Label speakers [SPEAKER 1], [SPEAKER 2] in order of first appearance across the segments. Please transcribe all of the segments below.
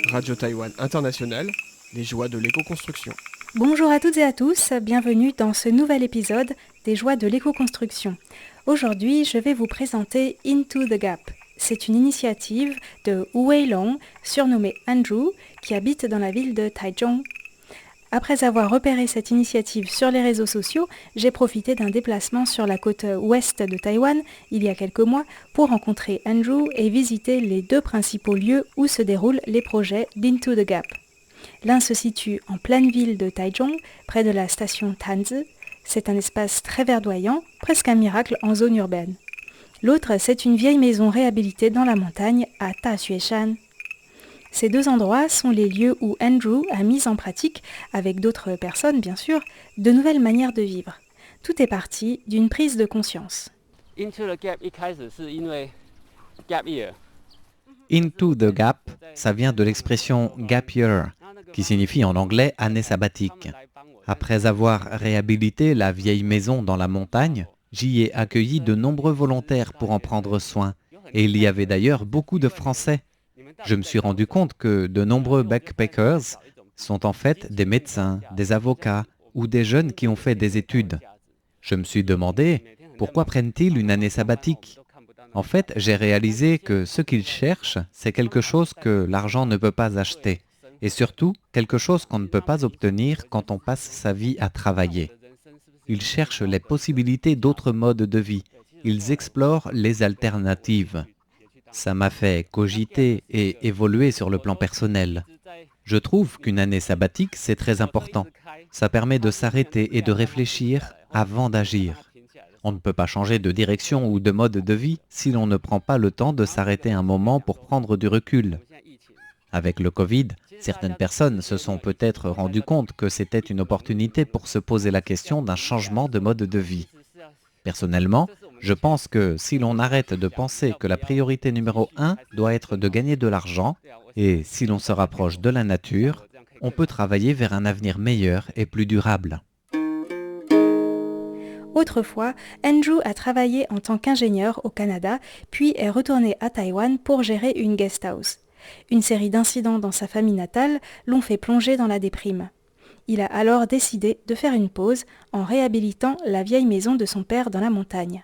[SPEAKER 1] Radio Taïwan International, les joies de l'éco-construction.
[SPEAKER 2] Bonjour à toutes et à tous, bienvenue dans ce nouvel épisode des joies de l'éco-construction. Aujourd'hui, je vais vous présenter Into the Gap. C'est une initiative de Wei Long, surnommé Andrew, qui habite dans la ville de Taichung. Après avoir repéré cette initiative sur les réseaux sociaux, j'ai profité d'un déplacement sur la côte ouest de Taïwan il y a quelques mois pour rencontrer Andrew et visiter les deux principaux lieux où se déroulent les projets d'Into the Gap. L'un se situe en pleine ville de Taichung, près de la station Tanzi. C'est un espace très verdoyant, presque un miracle en zone urbaine. L'autre, c'est une vieille maison réhabilitée dans la montagne à Taxueshan. Ces deux endroits sont les lieux où Andrew a mis en pratique, avec d'autres personnes bien sûr, de nouvelles manières de vivre. Tout est parti d'une prise de conscience.
[SPEAKER 3] Into the Gap, ça vient de l'expression gap year, qui signifie en anglais année sabbatique. Après avoir réhabilité la vieille maison dans la montagne, j'y ai accueilli de nombreux volontaires pour en prendre soin, et il y avait d'ailleurs beaucoup de Français. Je me suis rendu compte que de nombreux backpackers sont en fait des médecins, des avocats ou des jeunes qui ont fait des études. Je me suis demandé, pourquoi prennent-ils une année sabbatique ? En fait, j'ai réalisé que ce qu'ils cherchent, c'est quelque chose que l'argent ne peut pas acheter. Et surtout, quelque chose qu'on ne peut pas obtenir quand on passe sa vie à travailler. Ils cherchent les possibilités d'autres modes de vie. Ils explorent les alternatives. Ça m'a fait cogiter et évoluer sur le plan personnel. Je trouve qu'une année sabbatique, c'est très important. Ça permet de s'arrêter et de réfléchir avant d'agir. On ne peut pas changer de direction ou de mode de vie si l'on ne prend pas le temps de s'arrêter un moment pour prendre du recul. Avec le Covid, certaines personnes se sont peut-être rendues compte que c'était une opportunité pour se poser la question d'un changement de mode de vie. Personnellement, je pense que si l'on arrête de penser que la priorité numéro 1 doit être de gagner de l'argent, et si l'on se rapproche de la nature, on peut travailler vers un avenir meilleur et plus durable.
[SPEAKER 2] Autrefois, Andrew a travaillé en tant qu'ingénieur au Canada, puis est retourné à Taïwan pour gérer une guest house. Une série d'incidents dans sa famille natale l'ont fait plonger dans la déprime. Il a alors décidé de faire une pause en réhabilitant la vieille maison de son père dans la montagne.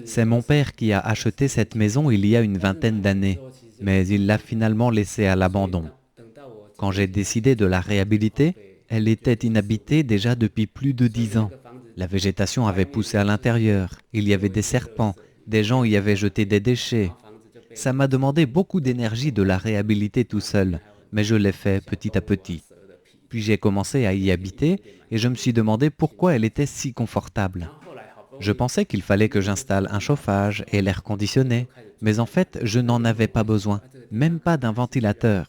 [SPEAKER 3] C'est mon père qui a acheté cette maison il y a une vingtaine d'années, mais il l'a finalement laissée à l'abandon. Quand j'ai décidé de la réhabiliter, elle était inhabitée déjà depuis plus de 10 ans. La végétation avait poussé à l'intérieur, il y avait des serpents, des gens y avaient jeté des déchets. Ça m'a demandé beaucoup d'énergie de la réhabiliter tout seul, mais je l'ai fait petit à petit. Puis j'ai commencé à y habiter et je me suis demandé pourquoi elle était si confortable. Je pensais qu'il fallait que j'installe un chauffage et l'air conditionné, mais en fait, je n'en avais pas besoin, même pas d'un ventilateur.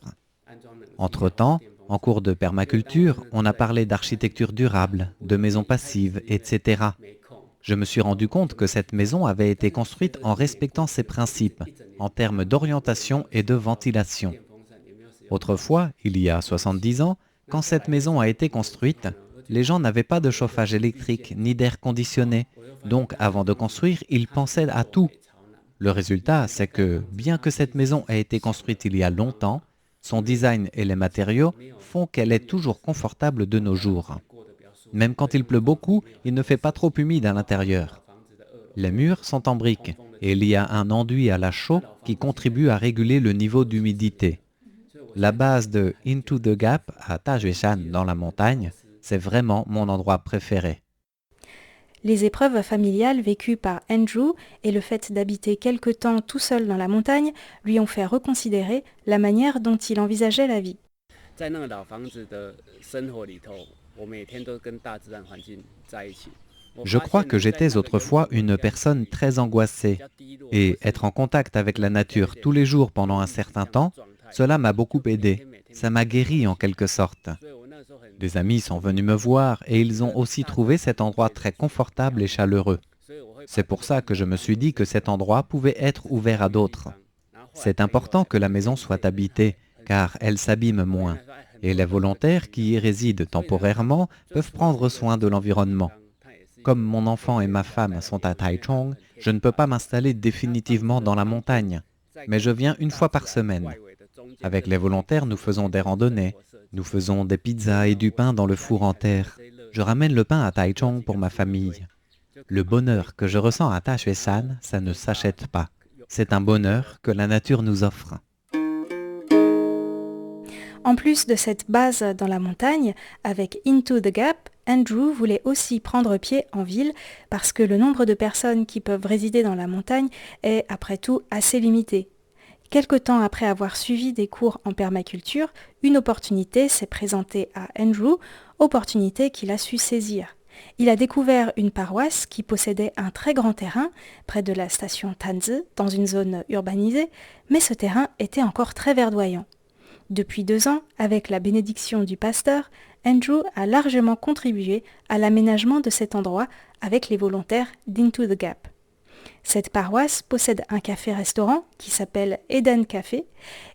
[SPEAKER 3] Entre-temps, en cours de permaculture, on a parlé d'architecture durable, de maisons passives, etc. Je me suis rendu compte que cette maison avait été construite en respectant ces principes, en termes d'orientation et de ventilation. Autrefois, il y a 70 ans, quand cette maison a été construite, les gens n'avaient pas de chauffage électrique ni d'air conditionné, donc avant de construire, ils pensaient à tout. Le résultat, c'est que, bien que cette maison ait été construite il y a longtemps, son design et les matériaux font qu'elle est toujours confortable de nos jours. Même quand il pleut beaucoup, il ne fait pas trop humide à l'intérieur. Les murs sont en briques et il y a un enduit à la chaux qui contribue à réguler le niveau d'humidité. La base de Into the Gap à Taxueshan dans la montagne, c'est vraiment mon endroit préféré.
[SPEAKER 2] Les épreuves familiales vécues par Andrew et le fait d'habiter quelque temps tout seul dans la montagne lui ont fait reconsidérer la manière dont il envisageait la vie.
[SPEAKER 3] Je crois que j'étais autrefois une personne très angoissée et être en contact avec la nature tous les jours pendant un certain temps, cela m'a beaucoup aidé. Ça m'a guéri en quelque sorte. Des amis sont venus me voir et ils ont aussi trouvé cet endroit très confortable et chaleureux. C'est pour ça que je me suis dit que cet endroit pouvait être ouvert à d'autres. C'est important que la maison soit habitée, car elle s'abîme moins. Et les volontaires qui y résident temporairement peuvent prendre soin de l'environnement. Comme mon enfant et ma femme sont à Taichung, je ne peux pas m'installer définitivement dans la montagne, mais je viens une fois par semaine. Avec les volontaires, nous faisons des randonnées, nous faisons des pizzas et du pain dans le four en terre. Je ramène le pain à Taichung pour ma famille. Le bonheur que je ressens à Taxue-san, ça ne s'achète pas. C'est un bonheur que la nature nous offre.
[SPEAKER 2] En plus de cette base dans la montagne, avec Into the Gap, Andrew voulait aussi prendre pied en ville parce que le nombre de personnes qui peuvent résider dans la montagne est après tout assez limité. Quelque temps après avoir suivi des cours en permaculture, une opportunité s'est présentée à Andrew, opportunité qu'il a su saisir. Il a découvert une paroisse qui possédait un très grand terrain près de la station Tanzi, dans une zone urbanisée, mais ce terrain était encore très verdoyant. Depuis 2 ans, avec la bénédiction du pasteur, Andrew a largement contribué à l'aménagement de cet endroit avec les volontaires d'Into the Gap. Cette paroisse possède un café-restaurant qui s'appelle Eden Café,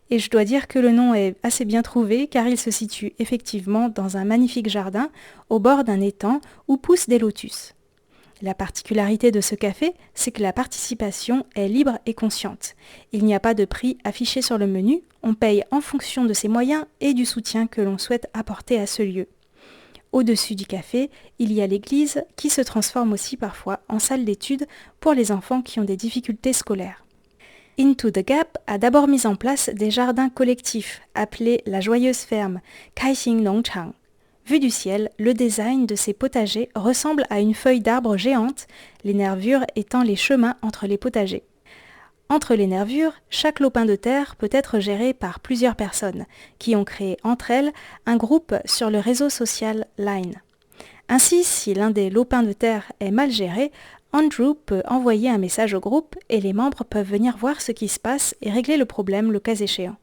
[SPEAKER 2] et je dois dire que le nom est assez bien trouvé car il se situe effectivement dans un magnifique jardin au bord d'un étang où poussent des lotus. La particularité de ce café, c'est que la participation est libre et consciente. Il n'y a pas de prix affiché sur le menu, on paye en fonction de ses moyens et du soutien que l'on souhaite apporter à ce lieu. Au-dessus du café, il y a l'église qui se transforme aussi parfois en salle d'études pour les enfants qui ont des difficultés scolaires. Into the Gap a d'abord mis en place des jardins collectifs appelés la Joyeuse Ferme, Kaixing Nongchang. Vu du ciel, le design de ces potagers ressemble à une feuille d'arbre géante, les nervures étant les chemins entre les potagers. Entre les nervures, chaque lopin de terre peut être géré par plusieurs personnes, qui ont créé entre elles un groupe sur le réseau social Line. Ainsi, si l'un des lopins de terre est mal géré, Andrew peut envoyer un message au groupe et les membres peuvent venir voir ce qui se passe et régler le problème le cas échéant.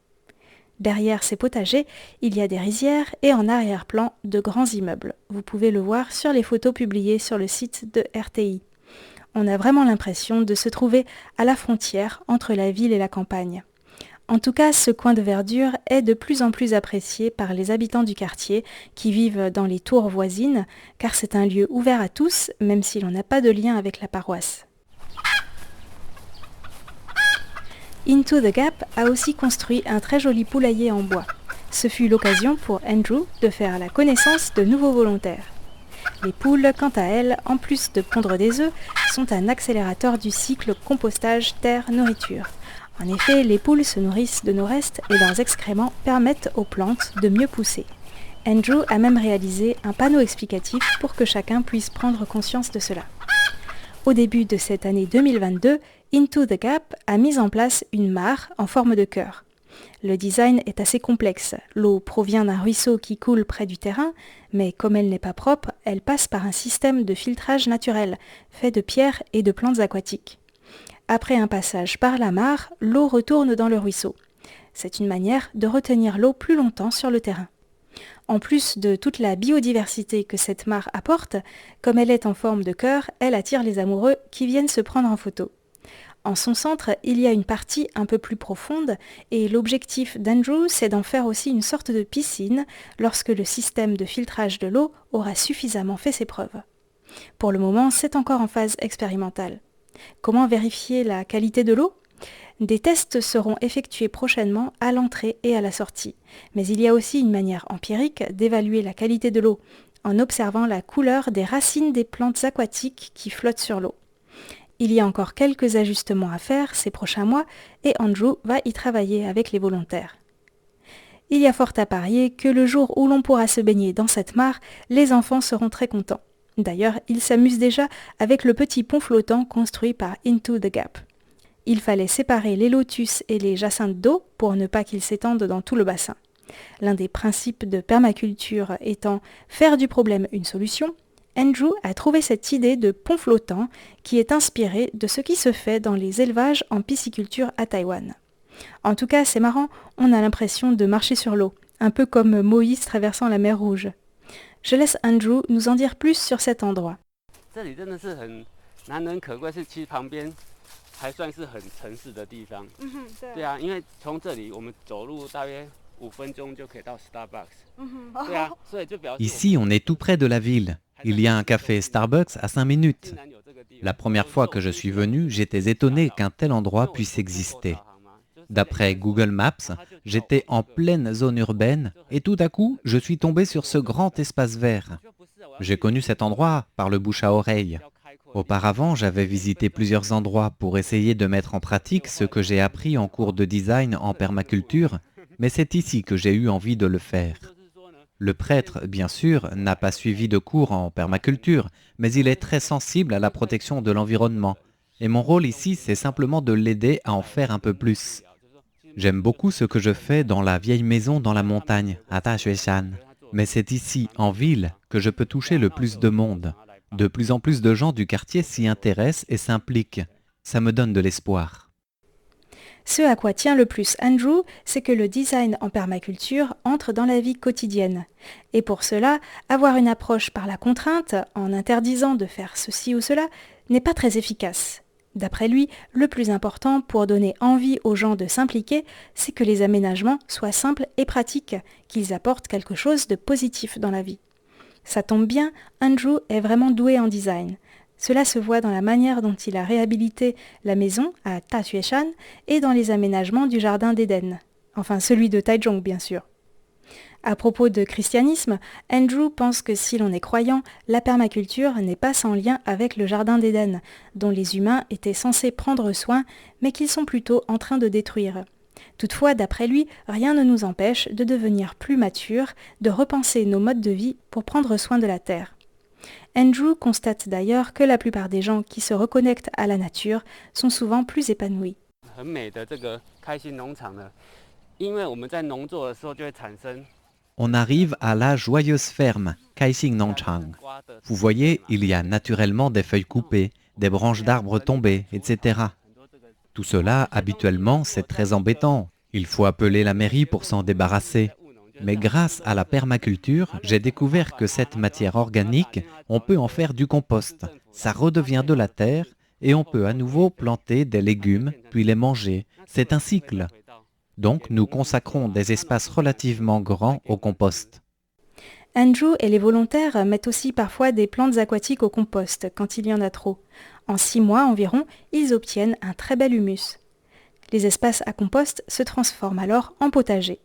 [SPEAKER 2] Derrière ces potagers, il y a des rizières et en arrière-plan, de grands immeubles. Vous pouvez le voir sur les photos publiées sur le site de RTI. On a vraiment l'impression de se trouver à la frontière entre la ville et la campagne. En tout cas, ce coin de verdure est de plus en plus apprécié par les habitants du quartier qui vivent dans les tours voisines, car c'est un lieu ouvert à tous, même si l'on n'a pas de lien avec la paroisse. Into the Gap a aussi construit un très joli poulailler en bois. Ce fut l'occasion pour Andrew de faire la connaissance de nouveaux volontaires. Les poules, quant à elles, en plus de pondre des œufs, sont un accélérateur du cycle compostage terre-nourriture. En effet, les poules se nourrissent de nos restes et leurs excréments permettent aux plantes de mieux pousser. Andrew a même réalisé un panneau explicatif pour que chacun puisse prendre conscience de cela. Au début de cette année 2022, Into the Gap a mis en place une mare en forme de cœur. Le design est assez complexe. L'eau provient d'un ruisseau qui coule près du terrain, mais comme elle n'est pas propre, elle passe par un système de filtrage naturel, fait de pierres et de plantes aquatiques. Après un passage par la mare, l'eau retourne dans le ruisseau. C'est une manière de retenir l'eau plus longtemps sur le terrain. En plus de toute la biodiversité que cette mare apporte, comme elle est en forme de cœur, elle attire les amoureux qui viennent se prendre en photo. En son centre, il y a une partie un peu plus profonde et l'objectif d'Andrew, c'est d'en faire aussi une sorte de piscine lorsque le système de filtrage de l'eau aura suffisamment fait ses preuves. Pour le moment, c'est encore en phase expérimentale. Comment vérifier la qualité de l'eau ? Des tests seront effectués prochainement à l'entrée et à la sortie. Mais il y a aussi une manière empirique d'évaluer la qualité de l'eau en observant la couleur des racines des plantes aquatiques qui flottent sur l'eau. Il y a encore quelques ajustements à faire ces prochains mois et Andrew va y travailler avec les volontaires. Il y a fort à parier que le jour où l'on pourra se baigner dans cette mare, les enfants seront très contents. D'ailleurs, ils s'amusent déjà avec le petit pont flottant construit par Into the Gap. Il fallait séparer les lotus et les jacinthes d'eau pour ne pas qu'ils s'étendent dans tout le bassin. L'un des principes de permaculture étant faire du problème une solution, Andrew a trouvé cette idée de pont flottant qui est inspirée de ce qui se fait dans les élevages en pisciculture à Taïwan. En tout cas, c'est marrant, on a l'impression de marcher sur l'eau, un peu comme Moïse traversant la mer Rouge. Je laisse Andrew nous en dire plus sur cet endroit.
[SPEAKER 3] Ici, on est tout près de la ville. Il y a un café Starbucks à 5 minutes. La première fois que je suis venu, j'étais étonné qu'un tel endroit puisse exister. D'après Google Maps, j'étais en pleine zone urbaine et tout à coup, je suis tombé sur ce grand espace vert. J'ai connu cet endroit par le bouche à oreille. Auparavant, j'avais visité plusieurs endroits pour essayer de mettre en pratique ce que j'ai appris en cours de design en permaculture, mais c'est ici que j'ai eu envie de le faire. Le prêtre, bien sûr, n'a pas suivi de cours en permaculture, mais il est très sensible à la protection de l'environnement. Et mon rôle ici, c'est simplement de l'aider à en faire un peu plus. J'aime beaucoup ce que je fais dans la vieille maison dans la montagne, à Taxueshan. Mais c'est ici, en ville, que je peux toucher le plus de monde. De plus en plus de gens du quartier s'y intéressent et s'impliquent. Ça me donne de l'espoir.
[SPEAKER 2] Ce à quoi tient le plus Andrew, c'est que le design en permaculture entre dans la vie quotidienne. Et pour cela, avoir une approche par la contrainte, en interdisant de faire ceci ou cela, n'est pas très efficace. D'après lui, le plus important pour donner envie aux gens de s'impliquer, c'est que les aménagements soient simples et pratiques, qu'ils apportent quelque chose de positif dans la vie. Ça tombe bien, Andrew est vraiment doué en design. Cela se voit dans la manière dont il a réhabilité la maison à Taxueshan et dans les aménagements du jardin d'Éden. Enfin, celui de Taichung, bien sûr. À propos de christianisme, Andrew pense que si l'on est croyant, la permaculture n'est pas sans lien avec le jardin d'Éden, dont les humains étaient censés prendre soin, mais qu'ils sont plutôt en train de détruire. Toutefois, d'après lui, rien ne nous empêche de devenir plus matures, de repenser nos modes de vie pour prendre soin de la terre. Andrew constate d'ailleurs que la plupart des gens qui se reconnectent à la nature sont souvent plus épanouis.
[SPEAKER 3] On arrive à la joyeuse ferme, Kaixing Nongchang. Vous voyez, il y a naturellement des feuilles coupées, des branches d'arbres tombées, etc. Tout cela, habituellement, c'est très embêtant. Il faut appeler la mairie pour s'en débarrasser. Mais grâce à la permaculture, j'ai découvert que cette matière organique, on peut en faire du compost. Ça redevient de la terre et on peut à nouveau planter des légumes, puis les manger. C'est un cycle. Donc, nous consacrons des espaces relativement grands au compost.
[SPEAKER 2] Andrew et les volontaires mettent aussi parfois des plantes aquatiques au compost quand il y en a trop. En 6 mois environ, ils obtiennent un très bel humus. Les espaces à compost se transforment alors en potager.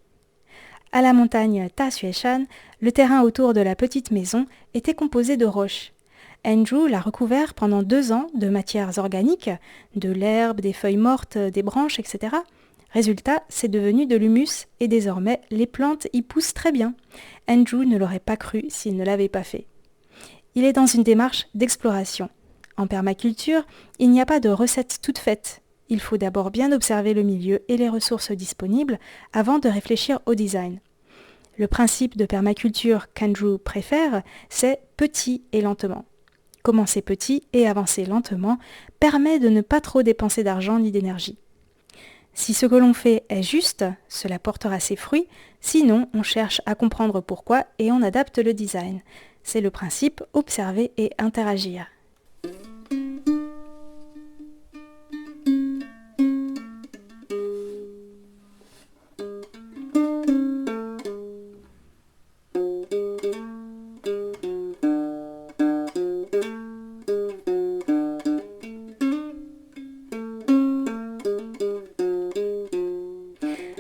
[SPEAKER 2] À la montagne Taxueshan, le terrain autour de la petite maison était composé de roches. Andrew l'a recouvert pendant 2 ans de matières organiques, de l'herbe, des feuilles mortes, des branches, etc. Résultat, c'est devenu de l'humus et désormais, les plantes y poussent très bien. Andrew ne l'aurait pas cru s'il ne l'avait pas fait. Il est dans une démarche d'exploration. En permaculture, il n'y a pas de recette toute faite. Il faut d'abord bien observer le milieu et les ressources disponibles avant de réfléchir au design. Le principe de permaculture qu'Andrew préfère, c'est petit et lentement. Commencer petit et avancer lentement permet de ne pas trop dépenser d'argent ni d'énergie. Si ce que l'on fait est juste, cela portera ses fruits, sinon on cherche à comprendre pourquoi et on adapte le design. C'est le principe observer et interagir.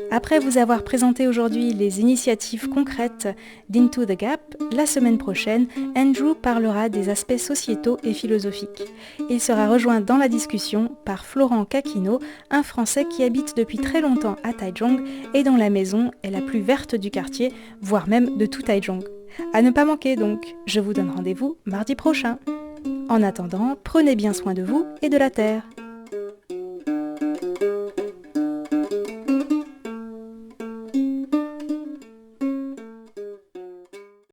[SPEAKER 2] Après vous avoir présenté aujourd'hui les initiatives concrètes d'Into the Gap, la semaine prochaine, Andrew parlera des aspects sociétaux et philosophiques. Il sera rejoint dans la discussion par Florent Kakino, un Français qui habite depuis très longtemps à Taichung et dont la maison est la plus verte du quartier, voire même de tout Taichung. À ne pas manquer donc, je vous donne rendez-vous mardi prochain. En attendant, prenez bien soin de vous et de la Terre.